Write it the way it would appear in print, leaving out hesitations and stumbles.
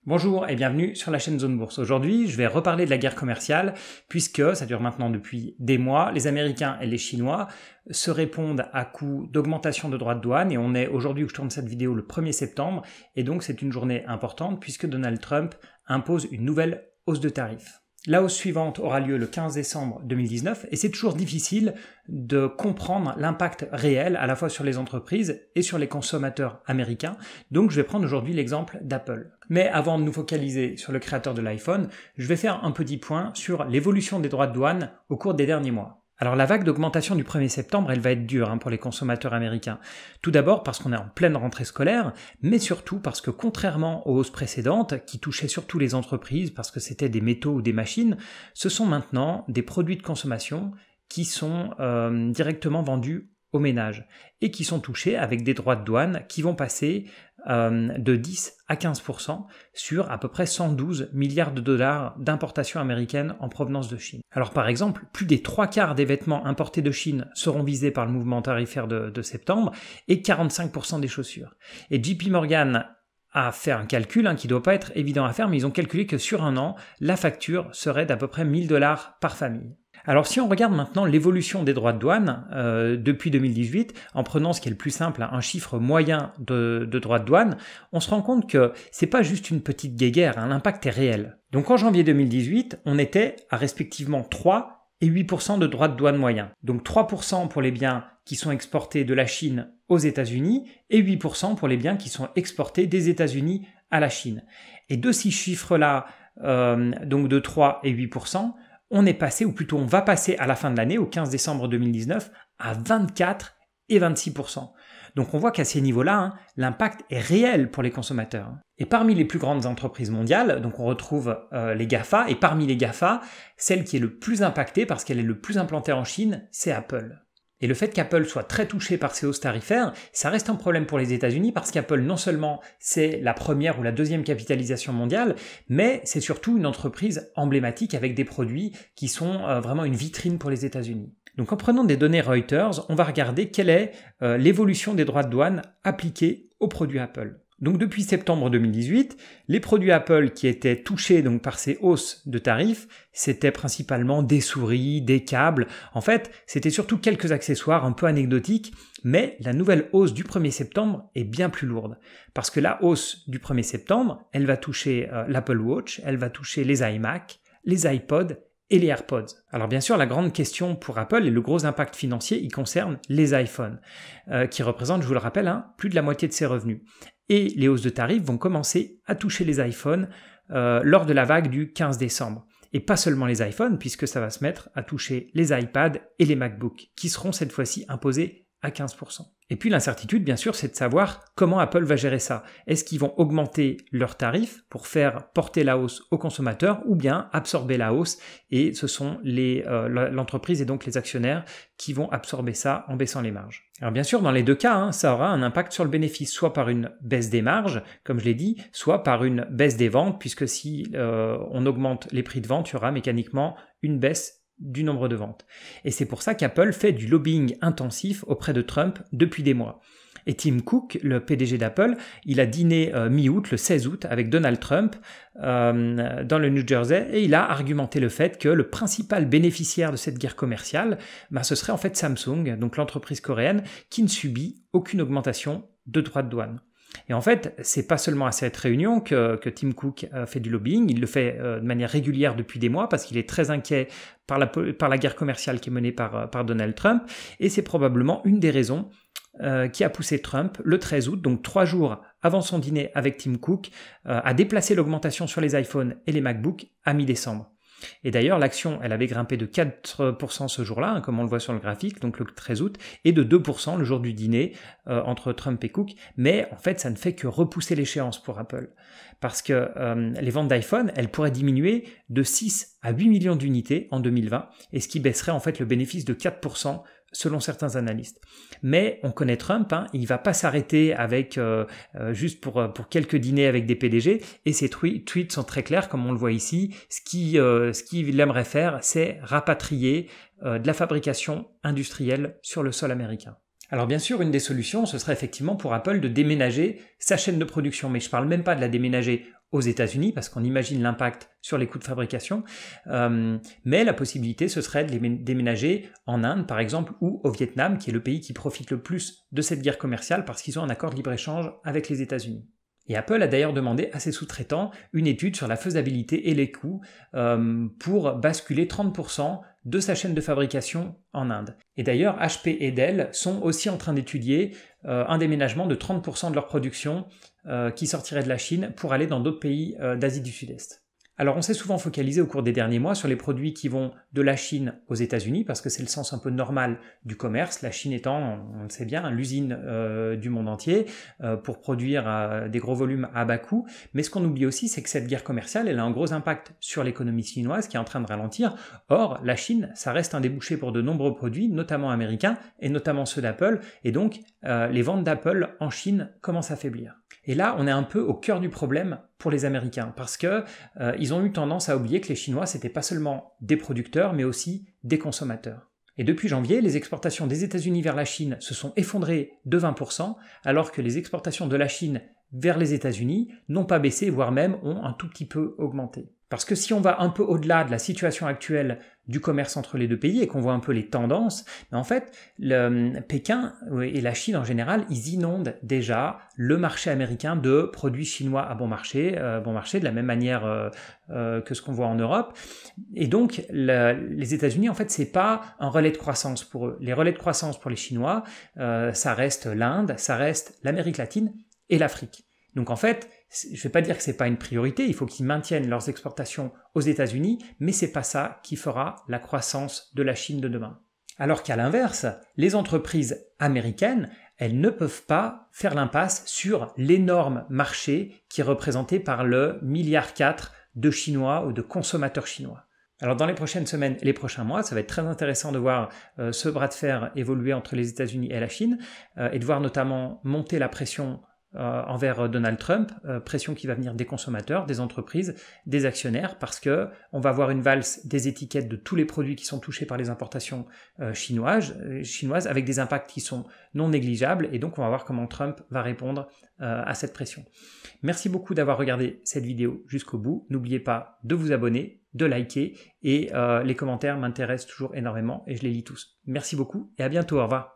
Bonjour et bienvenue sur la chaîne Zone Bourse. Aujourd'hui, je vais reparler de la guerre commerciale puisque ça dure maintenant depuis des mois. Les Américains et les Chinois se répondent à coups d'augmentation de droits de douane et on est aujourd'hui où je tourne cette vidéo le 1er septembre et donc c'est une journée importante puisque Donald Trump impose une nouvelle hausse de tarifs. La hausse suivante aura lieu le 15 décembre 2019 et c'est toujours difficile de comprendre l'impact réel à la fois sur les entreprises et sur les consommateurs américains. Donc je vais prendre aujourd'hui l'exemple d'Apple. Mais avant de nous focaliser sur le créateur de l'iPhone, je vais faire un petit point sur l'évolution des droits de douane au cours des derniers mois. Alors la vague d'augmentation du 1er septembre, elle va être dure pour les consommateurs américains. Tout d'abord parce qu'on est en pleine rentrée scolaire, mais surtout parce que contrairement aux hausses précédentes, qui touchaient surtout les entreprises parce que c'était des métaux ou des machines, ce sont maintenant des produits de consommation qui sont directement vendus aux ménages et qui sont touchés avec des droits de douane qui vont passer de 10 à 15% sur à peu près 112 milliards de dollars d'importations américaines en provenance de Chine. Alors par exemple, plus des 3/4 des vêtements importés de Chine seront visés par le mouvement tarifaire de septembre et 45% des chaussures. Et JP Morgan a fait un calcul qui ne doit pas être évident à faire, mais ils ont calculé que sur un an, la facture serait d'à peu près 1000 $ par famille. Alors si on regarde maintenant l'évolution des droits de douane depuis 2018, en prenant ce qui est le plus simple, un chiffre moyen de droits de douane, on se rend compte que c'est pas juste une petite guéguerre, l'impact est réel. Donc en janvier 2018, on était à respectivement 3 et 8% de droits de douane moyens. Donc 3% pour les biens qui sont exportés de la Chine aux États-Unis et 8% pour les biens qui sont exportés des États-Unis à la Chine. Et de ces chiffres-là, donc de 3 et 8%, on est passé, ou plutôt on va passer à la fin de l'année, au 15 décembre 2019, à 24 et 26%. Donc on voit qu'à ces niveaux-là, l'impact est réel pour les consommateurs. Et parmi les plus grandes entreprises mondiales, donc on retrouve les GAFA, et parmi les GAFA, celle qui est le plus impactée, parce qu'elle est le plus implantée en Chine, c'est Apple. Et le fait qu'Apple soit très touché par ces hausses tarifaires, ça reste un problème pour les États-Unis parce qu'Apple, non seulement c'est la première ou la deuxième capitalisation mondiale, mais c'est surtout une entreprise emblématique avec des produits qui sont vraiment une vitrine pour les États-Unis. Donc en prenant des données Reuters, on va regarder quelle est l'évolution des droits de douane appliqués aux produits Apple. Donc depuis septembre 2018, les produits Apple qui étaient touchés donc par ces hausses de tarifs, c'était principalement des souris, des câbles. En fait, c'était surtout quelques accessoires un peu anecdotiques, mais la nouvelle hausse du 1er septembre est bien plus lourde. Parce que la hausse du 1er septembre, elle va toucher l'Apple Watch, elle va toucher les iMac, les iPods et les AirPods. Alors bien sûr, la grande question pour Apple et le gros impact financier, il concerne les iPhones, qui représentent, je vous le rappelle, plus de la moitié de ses revenus. Et les hausses de tarifs vont commencer à toucher les iPhones lors de la vague du 15 décembre. Et pas seulement les iPhones, puisque ça va se mettre à toucher les iPads et les MacBooks, qui seront cette fois-ci imposés à 15%. Et puis l'incertitude, bien sûr, c'est de savoir comment Apple va gérer ça. Est-ce qu'ils vont augmenter leurs tarifs pour faire porter la hausse aux consommateurs ou bien absorber la hausse et ce sont l'entreprise et donc les actionnaires qui vont absorber ça en baissant les marges. Alors bien sûr, dans les deux cas, ça aura un impact sur le bénéfice, soit par une baisse des marges, comme je l'ai dit, soit par une baisse des ventes, puisque si on augmente les prix de vente, il y aura mécaniquement une baisse du nombre de ventes. Et c'est pour ça qu'Apple fait du lobbying intensif auprès de Trump depuis des mois. Et Tim Cook, le PDG d'Apple, il a dîné mi-août, le 16 août, avec Donald Trump dans le New Jersey et il a argumenté le fait que le principal bénéficiaire de cette guerre commerciale, ce serait en fait Samsung, donc l'entreprise coréenne, qui ne subit aucune augmentation de droits de douane. Et en fait, c'est pas seulement à cette réunion que Tim Cook fait du lobbying, il le fait de manière régulière depuis des mois parce qu'il est très inquiet par la guerre commerciale qui est menée par Donald Trump et c'est probablement une des raisons qui a poussé Trump le 13 août, donc 3 jours avant son dîner avec Tim Cook, à déplacer l'augmentation sur les iPhones et les MacBooks à mi-décembre. Et d'ailleurs, l'action, elle avait grimpé de 4% ce jour-là, comme on le voit sur le graphique, donc le 13 août, et de 2% le jour du dîner entre Trump et Cook. Mais en fait, ça ne fait que repousser l'échéance pour Apple. Parce que les ventes d'iPhone, elles pourraient diminuer de 6 à 8 millions d'unités en 2020, et ce qui baisserait en fait le bénéfice de 4% selon certains analystes. Mais on connaît Trump, il ne va pas s'arrêter avec juste pour quelques dîners avec des PDG, et ses tweets sont très clairs, comme on le voit ici. Ce qu'il aimerait faire, c'est rapatrier de la fabrication industrielle sur le sol américain. Alors bien sûr, une des solutions, ce serait effectivement pour Apple de déménager sa chaîne de production, mais je ne parle même pas de la déménager aux États-Unis, parce qu'on imagine l'impact sur les coûts de fabrication, mais la possibilité, ce serait de les déménager en Inde, par exemple, ou au Vietnam, qui est le pays qui profite le plus de cette guerre commerciale, parce qu'ils ont un accord de libre-échange avec les États-Unis. Et Apple a d'ailleurs demandé à ses sous-traitants une étude sur la faisabilité et les coûts pour basculer 30% de sa chaîne de fabrication en Inde. Et d'ailleurs, HP et Dell sont aussi en train d'étudier un déménagement de 30% de leur production qui sortirait de la Chine pour aller dans d'autres pays d'Asie du Sud-Est. Alors on s'est souvent focalisé au cours des derniers mois sur les produits qui vont de la Chine aux États-Unis parce que c'est le sens un peu normal du commerce, la Chine étant, on le sait bien, l'usine du monde entier pour produire des gros volumes à bas coût. Mais ce qu'on oublie aussi, c'est que cette guerre commerciale, elle a un gros impact sur l'économie chinoise qui est en train de ralentir. Or, la Chine, ça reste un débouché pour de nombreux produits, notamment américains et notamment ceux d'Apple, et donc les ventes d'Apple en Chine commencent à faiblir. Et là, on est un peu au cœur du problème pour les Américains, parce que ils ont eu tendance à oublier que les Chinois, c'était pas seulement des producteurs, mais aussi des consommateurs. Et depuis janvier, les exportations des États-Unis vers la Chine se sont effondrées de 20%, alors que les exportations de la Chine vers les États-Unis n'ont pas baissé, voire même ont un tout petit peu augmenté. Parce que si on va un peu au-delà de la situation actuelle du commerce entre les deux pays et qu'on voit un peu les tendances, en fait, Pékin et la Chine en général, ils inondent déjà le marché américain de produits chinois à bon marché de la même manière que ce qu'on voit en Europe. Et donc, les États-Unis, en fait, c'est pas un relais de croissance pour eux. Les relais de croissance pour les Chinois, ça reste l'Inde, ça reste l'Amérique latine et l'Afrique. Donc en fait, je ne vais pas dire que ce n'est pas une priorité, il faut qu'ils maintiennent leurs exportations aux États-Unis, mais ce n'est pas ça qui fera la croissance de la Chine de demain. Alors qu'à l'inverse, les entreprises américaines, elles ne peuvent pas faire l'impasse sur l'énorme marché qui est représenté par le 1,4 milliard de Chinois ou de consommateurs chinois. Alors dans les prochaines semaines et les prochains mois, ça va être très intéressant de voir ce bras de fer évoluer entre les États-Unis et la Chine, et de voir notamment monter la pression envers Donald Trump, pression qui va venir des consommateurs, des entreprises, des actionnaires, parce que on va avoir une valse des étiquettes de tous les produits qui sont touchés par les importations chinoises, avec des impacts qui sont non négligeables, et donc on va voir comment Trump va répondre à cette pression. Merci beaucoup d'avoir regardé cette vidéo jusqu'au bout. N'oubliez pas de vous abonner, de liker, et les commentaires m'intéressent toujours énormément, et je les lis tous. Merci beaucoup, et à bientôt, au revoir.